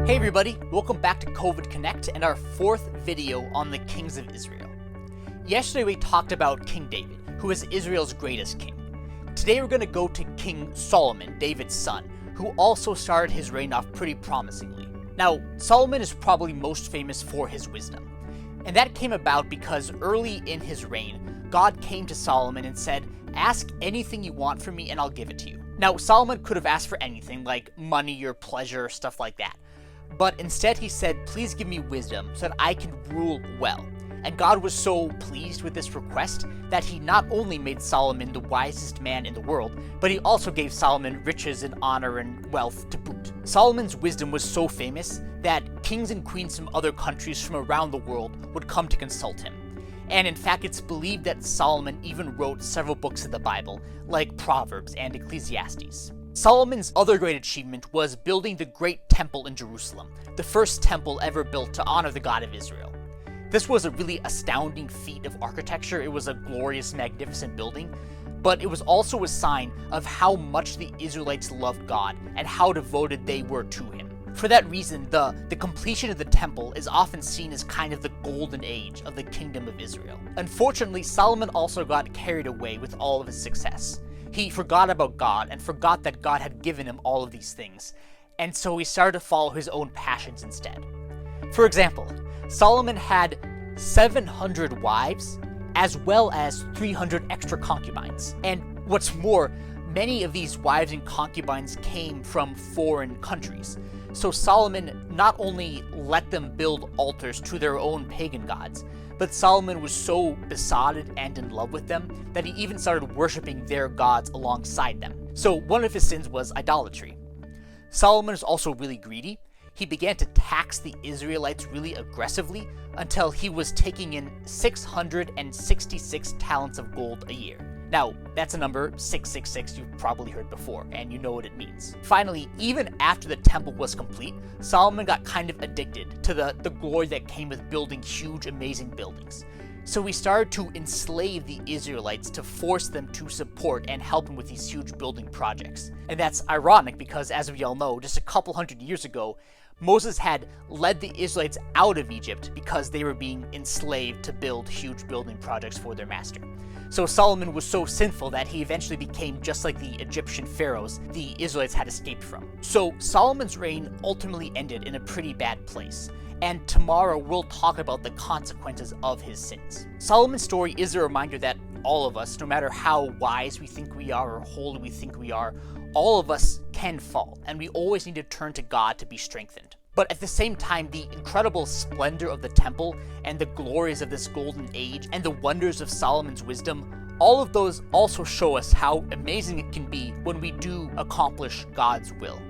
Hey everybody, welcome back to COVID Connect and our fourth video on the kings of Israel. Yesterday we talked about King David, who is Israel's greatest king. Today we're going to go to King Solomon, David's son, who also started his reign off pretty promisingly. Now, Solomon is probably most famous for his wisdom, and that came about because early in his reign, God came to Solomon and said, "Ask anything you want from me and I'll give it to you." Now, Solomon could have asked for anything, like money or pleasure or stuff like that. But instead he said, "Please give me wisdom so that I can rule well." And God was so pleased with this request that he not only made Solomon the wisest man in the world, but he also gave Solomon riches and honor and wealth to boot. Solomon's wisdom was so famous that kings and queens from other countries from around the world would come to consult him. And in fact, it's believed that Solomon even wrote several books of the Bible, like Proverbs and Ecclesiastes. Solomon's other great achievement was building the Great Temple in Jerusalem, the first temple ever built to honor the God of Israel. This was a really astounding feat of architecture. It was a glorious, magnificent building, but it was also a sign of how much the Israelites loved God and how devoted they were to him. For that reason, the completion of the temple is often seen as kind of the golden age of the kingdom of Israel. Unfortunately, Solomon also got carried away with all of his success. He forgot about God and forgot that God had given him all of these things, and so he started to follow his own passions instead. For example, Solomon had 700 wives as well as 300 extra concubines. And what's more, many of these wives and concubines came from foreign countries. So Solomon not only let them build altars to their own pagan gods, but Solomon was so besotted and in love with them that he even started worshiping their gods alongside them. So one of his sins was idolatry. Solomon is also really greedy. He began to tax the Israelites really aggressively until he was taking in 666 talents of gold a year. Now, that's a number, 666, you've probably heard before, and you know what it means. Finally, even after the temple was complete, Solomon got kind of addicted to the glory that came with building huge, amazing buildings. So he started to enslave the Israelites to force them to support and help him with these huge building projects. And that's ironic because, as we all know, just a couple hundred years ago, Moses had led the Israelites out of Egypt because they were being enslaved to build huge building projects for their master. So Solomon was so sinful that he eventually became just like the Egyptian pharaohs the Israelites had escaped from. So Solomon's reign ultimately ended in a pretty bad place, and tomorrow we'll talk about the consequences of his sins. Solomon's story is a reminder that all of us, no matter how wise we think we are or holy we think we are, all of us can fall, and we always need to turn to God to be strengthened. But at the same time, the incredible splendor of the temple and the glories of this golden age and the wonders of Solomon's wisdom, all of those also show us how amazing it can be when we do accomplish God's will.